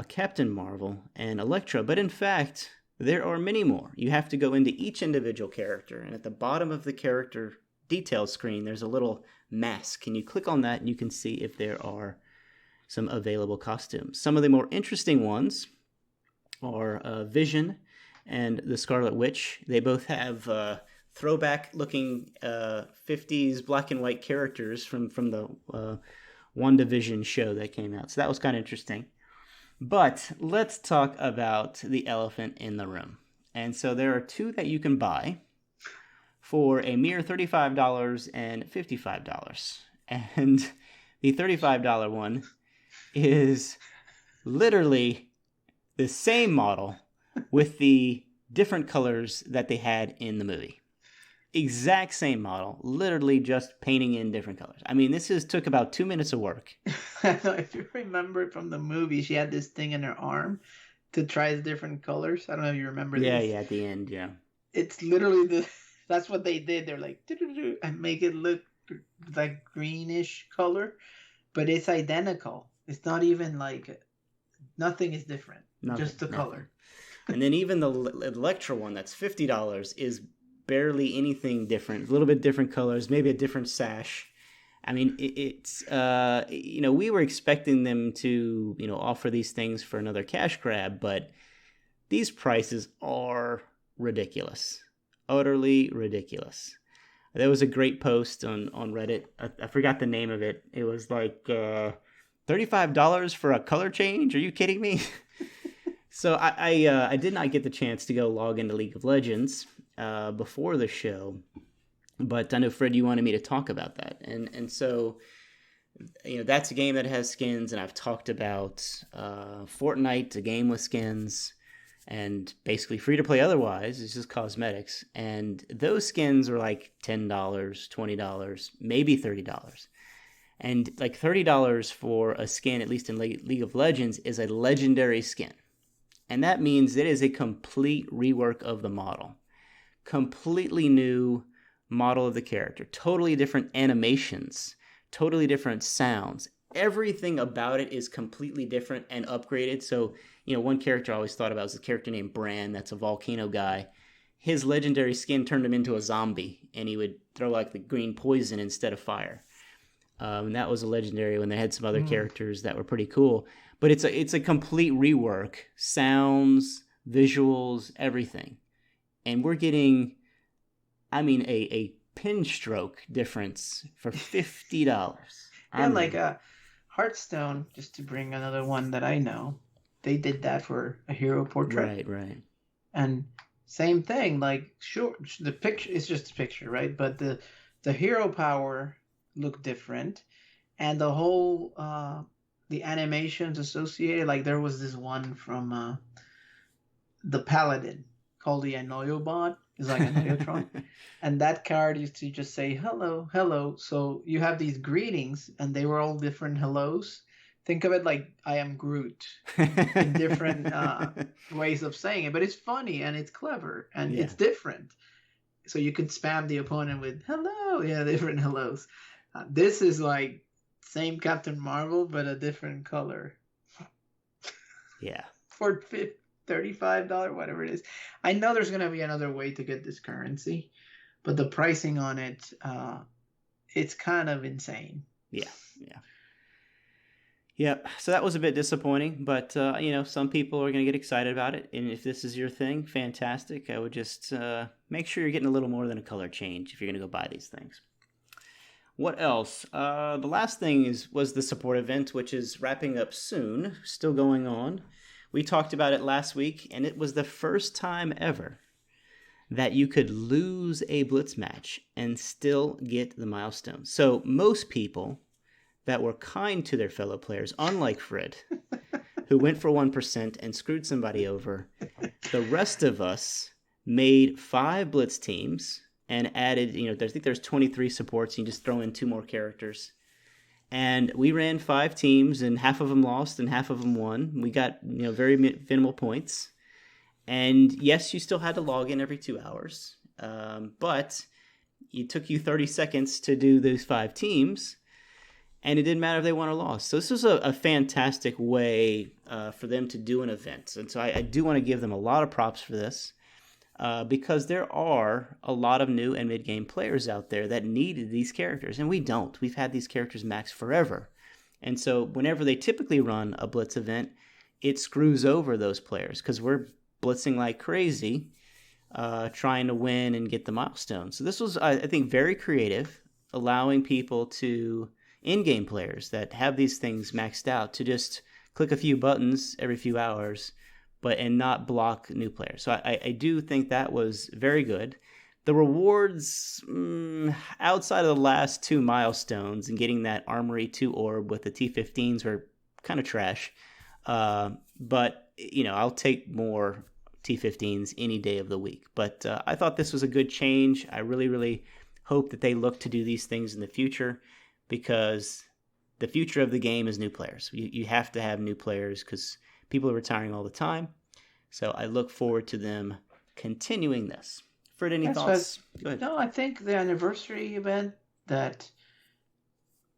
Captain Marvel and Elektra. But in fact, there are many more. You have to go into each individual character, and at the bottom of the character details screen, there's a little mask. And you click on that, and you can see if there are some available costumes. Some of the more interesting ones are Vision and the Scarlet Witch. They both have throwback-looking 50s black and white characters from the WandaVision show that came out. So that was kind of interesting. But let's talk about the elephant in the room. And so there are two that you can buy for a mere $35 and $55. And the $35 one is literally the same model with the different colors that they had in the movie. Exact same model, literally just painting in different colors. I mean, took about 2 minutes of work. If you remember from the movie, she had this thing in her arm to try the different colors. I don't know if you remember this. Yeah, at the end, yeah. It's literally that's what they did. They're like, and make it look like greenish color, but it's identical. It's not even like, nothing is different, just the color. And then even the Elektra one that's $50 is barely anything different. A little bit different colors, maybe a different sash. I mean, it's we were expecting them to, offer these things for another cash grab, but these prices are ridiculous. Utterly ridiculous. There was a great post on Reddit. I forgot the name of it. It was like $35 for a color change? Are you kidding me? So I did not get the chance to go log into League of Legends before the show, but I know, Fred, you wanted me to talk about that. And so, that's a game that has skins, and I've talked about Fortnite, a game with skins, and basically free to play otherwise. It's just cosmetics. And those skins are like $10, $20, maybe $30. And like $30 for a skin, at least in League of Legends, is a legendary skin. And that means it is a complete rework of the model. Completely new model of the character. Totally different animations. Totally different sounds. Everything about it is completely different and upgraded. So, one character I always thought about was a character named Bran. That's a volcano guy. His legendary skin turned him into a zombie, and he would throw like the green poison instead of fire. And that was a legendary when they had some other characters that were pretty cool. But it's a complete rework. Sounds, visuals, everything. And we're getting, a pin stroke difference for $50. Yeah, like Hearthstone, just to bring another one that I know, they did that for a hero portrait. Right. And same thing, like sure, the picture is just a picture, right? But the hero power looked different, and the whole the animations associated, like there was this one from the Paladin called the Anoyo bot. It's like Anoyotron. And that card used to just say hello, hello. So you have these greetings, and they were all different hellos. Think of it like I am Groot in different ways of saying it, but it's funny and it's clever and it's different. So you can spam the opponent with hello, different hellos. This is like same Captain Marvel, but a different color. Yeah. For $35, whatever it is. I know there's going to be another way to get this currency, but the pricing on it, it's kind of insane. Yeah. Yep. So that was a bit disappointing, but some people are going to get excited about it, and if this is your thing, fantastic. I would just make sure you're getting a little more than a color change if you're going to go buy these things. What else? The last thing was the support event, which is wrapping up soon, still going on. We talked about it last week, and it was the first time ever that you could lose a blitz match and still get the milestone. So most people that were kind to their fellow players, unlike Frid, who went for 1% and screwed somebody over, the rest of us made 5 blitz teams and added, I think there's 23 supports, and you just throw in 2 more characters. And we ran 5 teams, and half of them lost and half of them won. We got, very minimal points. And yes, you still had to log in every 2 hours. But it took you 30 seconds to do those 5 teams. And it didn't matter if they won or lost. So this was a fantastic way for them to do an event. And so I do want to give them a lot of props for this. Because there are a lot of new and mid-game players out there that needed these characters, and we don't. We've had these characters maxed forever. And so whenever they typically run a blitz event, it screws over those players because we're blitzing like crazy, trying to win and get the milestone. So this was, I think, very creative, allowing people to, in-game players that have these things maxed out, to just click a few buttons every few hours and not block new players. So I do think that was very good. The rewards, outside of the last 2 milestones and getting that Armory 2 orb with the T15s were kind of trash. But, I'll take more T15s any day of the week. But I thought this was a good change. I really, really hope that they look to do these things in the future, because the future of the game is new players. You have to have new players because people are retiring all the time. So I look forward to them continuing this. Frid, any thoughts? Go ahead. No, I think the anniversary event, that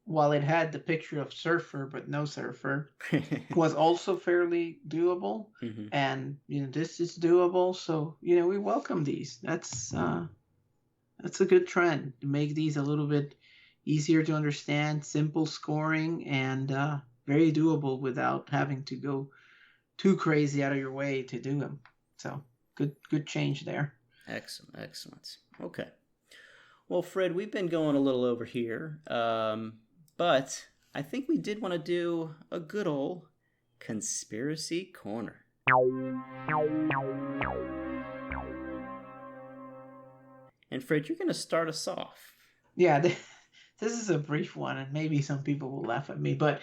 while it had the picture of Surfer but no Surfer, was also fairly doable. Mm-hmm. And this is doable. So we welcome these. That's a good trend to make these a little bit easier to understand, simple scoring, and very doable without having to go too crazy out of your way to do them. So good change there. Excellent. Okay. Well, Frid, we've been going a little over here, but I think we did want to do a good old Conspiracy Corner. And Frid, you're going to start us off. Yeah, this is a brief one, and maybe some people will laugh at me, but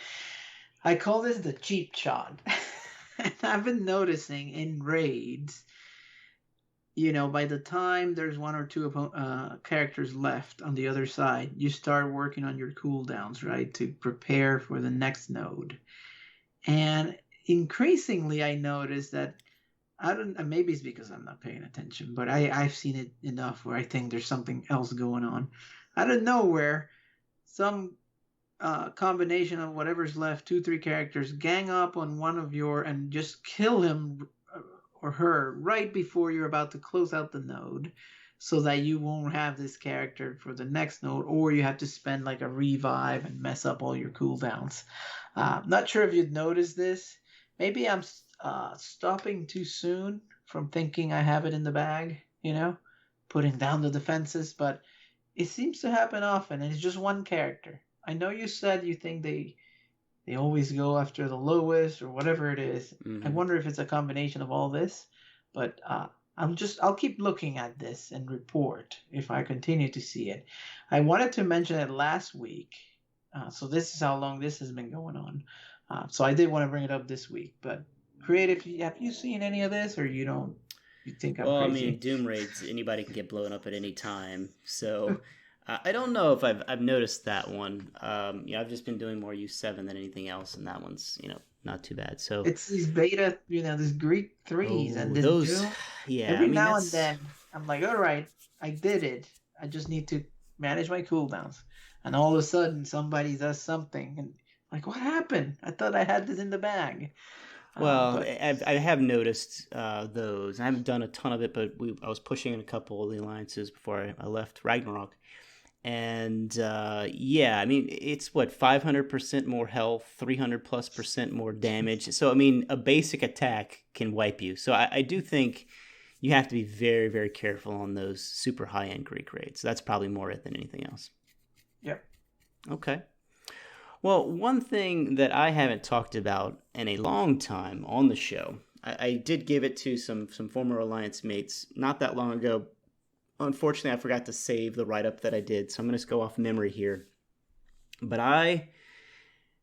I call this the cheap shot. And I've been noticing in raids, by the time there's 1 or 2 characters left on the other side, you start working on your cooldowns, right, to prepare for the next node. And increasingly, I notice that maybe it's because I'm not paying attention, but I've seen it enough where I think there's something else going on. Out of nowhere, some combination of whatever's left, 2-3 characters, gang up on one of and just kill him or her right before you're about to close out the node. so that you won't have this character for the next node, or you have to spend like a revive and mess up all your cooldowns. Not sure if you'd noticed this. Maybe I'm stopping too soon from thinking I have it in the bag, putting down the defenses, but it seems to happen often, and it's just one character. I know you said you think they always go after the lowest or whatever it is. Mm-hmm. I wonder if it's a combination of all this, but I'll keep looking at this and report if I continue to see it. I wanted to mention it last week, so this is how long this has been going on. So I did want to bring it up this week. But Creative, have you seen any of this, or you don't? You think I'm Well, crazy? I mean, Doom raids, anybody can get blown up at any time. So I don't know if I've noticed that one. I've just been doing more U7 than anything else, and that one's, not too bad. So It's these beta, these Greek threes, and this those, Doom. yeah. Every I mean, now that's... and then, I'm like, all right, I did it. I just need to manage my cooldowns. And all of a sudden, somebody does something, and like, what happened? I thought I had this in the bag. Well, I have noticed those. I haven't done a ton of it, but I was pushing in a couple of the alliances before I left Ragnarok. And I mean, it's what, 500% more health, 300+% more damage. So, I mean, a basic attack can wipe you. So, I do think you have to be very, very careful on those super high-end Greek raids. That's probably more it than anything else. Yep. Okay. Well, one thing that I haven't talked about in a long time on the show, I did give it to some former Alliance mates not that long ago. Unfortunately, I forgot to save the write-up that I did, so I'm going to just go off memory here. But I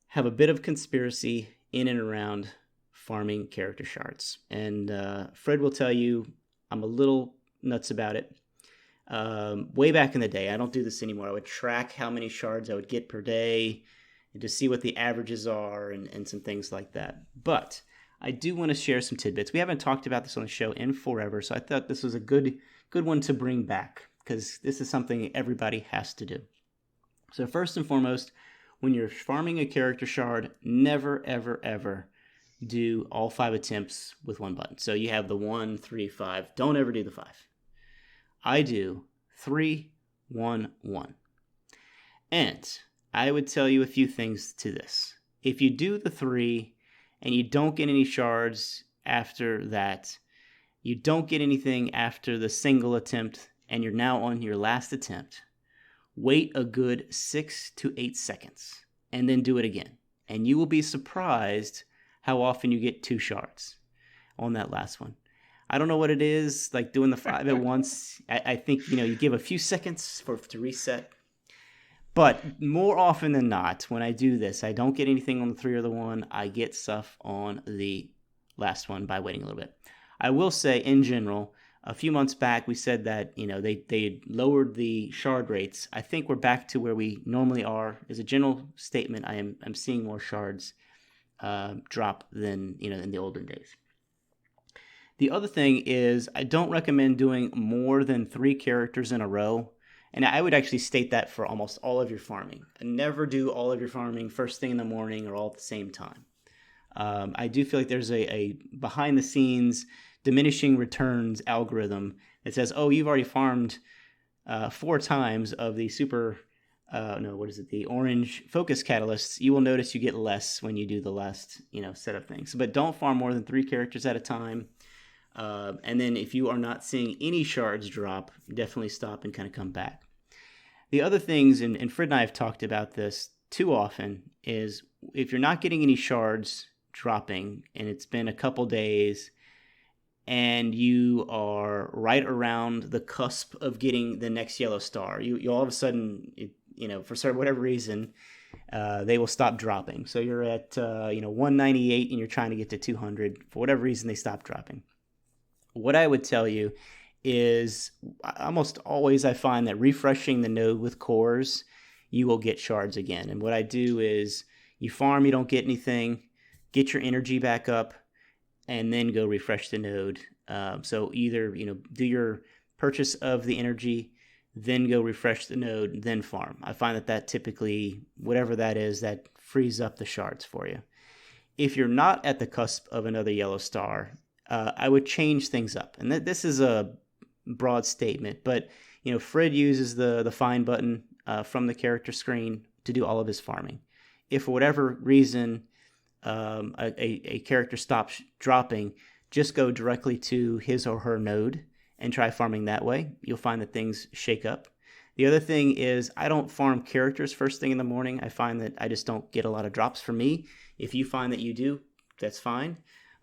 have a bit of conspiracy in and around farming character shards. And Fred will tell you I'm a little nuts about it. Way back in the day, I don't do this anymore. I would track how many shards I would get per day and to see what the averages are and some things like that. But I do want to share some tidbits. We haven't talked about this on the show in forever, so I thought this was a good one to bring back because this is something everybody has to do. So first and foremost, when you're farming a character shard, never, ever, ever do all 5 attempts with one button. So you have the 1, 3, 5. Don't ever do the 5. I do 3, 1, 1. And I would tell you a few things to this. If you do the 3 and you don't get any shards after that, you don't get anything after the single attempt, and you're now on your last attempt, wait a good 6 to 8 seconds, and then do it again. And you will be surprised how often you get 2 shards on that last one. I don't know what it is, like doing the 5 at once. I think, you give a few seconds to reset. But more often than not, when I do this, I don't get anything on the 3 or the 1. I get stuff on the last one by waiting a little bit. I will say, in general, a few months back, we said that, they lowered the shard rates. I think we're back to where we normally are. As a general statement, I'm seeing more shards drop than, in the olden days. The other thing is I don't recommend doing more than 3 characters in a row. And I would actually state that for almost all of your farming. Never do all of your farming first thing in the morning or all at the same time. I do feel like there's a behind-the-scenes diminishing returns algorithm that says, oh, you've already farmed 4 times of the the orange focus catalysts. You will notice you get less when you do the last, set of things. But don't farm more than 3 characters at a time. And then if you are not seeing any shards drop, definitely stop and kind of come back. The other things, and Frid and I have talked about this too often, is if you're not getting any shards dropping and it's been a couple days and you are right around the cusp of getting the next yellow star, you all of a sudden, for whatever reason, they will stop dropping. So you're at 198 and you're trying to get to 200. For whatever reason, they stop dropping. What I would tell you is almost always I find that refreshing the node with cores, you will get shards again. And what I do is you farm, you don't get anything, get your energy back up, and then go refresh the node. So either, do your purchase of the energy, then go refresh the node, then farm. I find that typically, whatever that is, that frees up the shards for you. If you're not at the cusp of another yellow star, I would change things up. And this is broad statement. But, Frid uses the find button from the character screen to do all of his farming. If for whatever reason a character stops dropping, just go directly to his or her node and try farming that way. You'll find that things shake up. The other thing is I don't farm characters first thing in the morning. I find that I just don't get a lot of drops for me. If you find that you do, that's fine.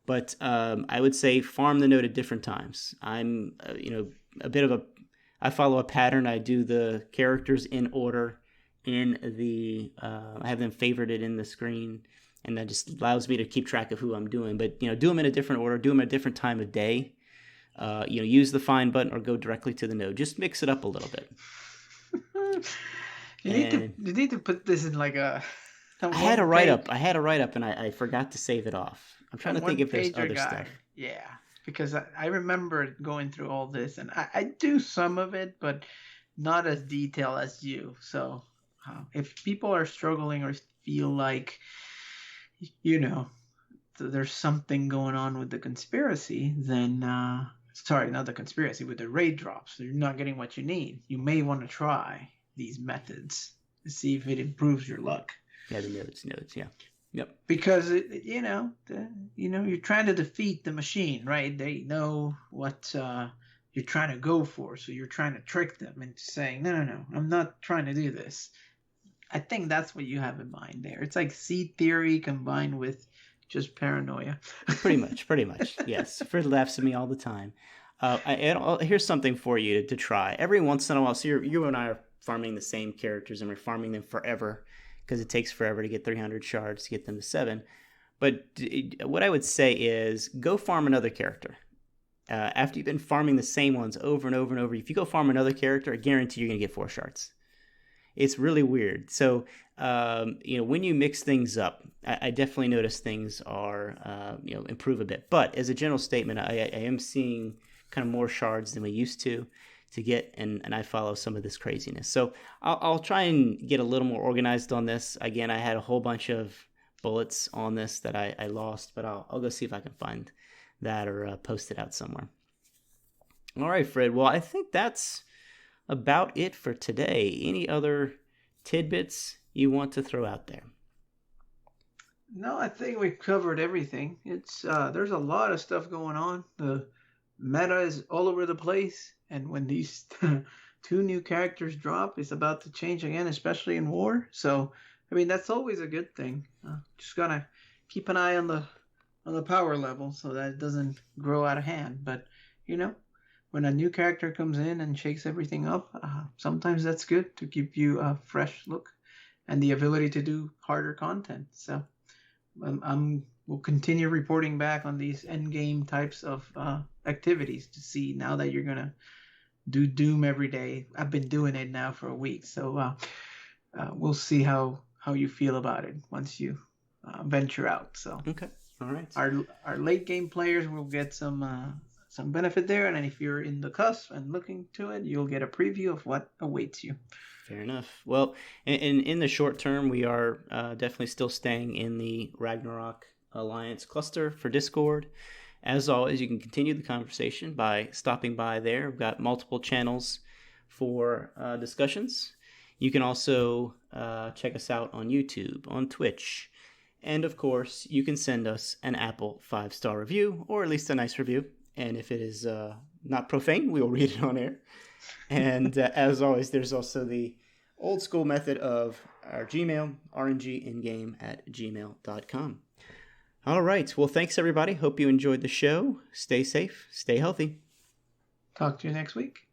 But I would say farm the node at different times. I'm, I follow a pattern. I do the characters in order I have them favorited in the screen, and that just allows me to keep track of who I'm doing. But, do them in a different order, do them at a different time of day. Use the find button or go directly to the node. Just mix it up a little bit. You need to put this in like a I had a write-up and I forgot to save it off. I'm trying to think if there's other stuff. Yeah, because I remember going through all this, and I do some of it, but not as detailed as you. So if people are struggling or feel like, there's something going on with the conspiracy, then sorry, not the conspiracy, with the raid drops, you're not getting what you need. You may want to try these methods to see if it improves your luck. Yeah, the nodes, yeah. Yep. Because you're trying to defeat the machine, right? They know what you're trying to go for, so you're trying to trick them into saying, no, I'm not trying to do this. I think that's what you have in mind there. It's like seed theory combined with just paranoia. Pretty much. Yes. Frid laughs at me all the time. Here's something for you to try. Every once in a while, so you and I are farming the same characters, and we're farming them forever, because it takes forever to get 300 shards to get them to 7. But what I would say is go farm another character. After you've been farming the same ones over and over and over, if you go farm another character, I guarantee you're going to get 4 shards. It's really weird. So, when you mix things up, I definitely notice things are, improve a bit. But as a general statement, I am seeing kind of more shards than we used to get, and I follow some of this craziness. So I'll try and get a little more organized on this. Again, I had a whole bunch of bullets on this that I lost, but I'll go see if I can find that or post it out somewhere. All right, Frid. Well, I think that's about it for today. Any other tidbits you want to throw out there? No, I think we covered everything. It's there's a lot of stuff going on. The meta is all over the place, and when these 2 new characters drop, it's about to change again, especially in war. So, I mean, that's always a good thing. Just gotta keep an eye on the power level so that it doesn't grow out of hand. But when a new character comes in and shakes everything up, sometimes that's good to give you a fresh look and the ability to do harder content. So we'll continue reporting back on these endgame types of activities to see now that you're going to do Doom every day. I've been doing it now for a week, so we'll see how you feel about it once you venture out. So okay, all right. Our late game players will get some benefit there, and then if you're in the cusp and looking to it, you'll get a preview of what awaits you. Fair enough. Well, in the short term, we are definitely still staying in the Ragnarok Alliance cluster for Discord. As always, you can continue the conversation by stopping by there. We've got multiple channels for discussions. You can also check us out on YouTube, on Twitch, and of course, you can send us an Apple 5-star review, or at least a nice review. And if it is not profane, we will read it on air. And as always, there's also the old school method of our Gmail, rngendgame@gmail.com. All right. Well, thanks, everybody. Hope you enjoyed the show. Stay safe. Stay healthy. Talk to you next week.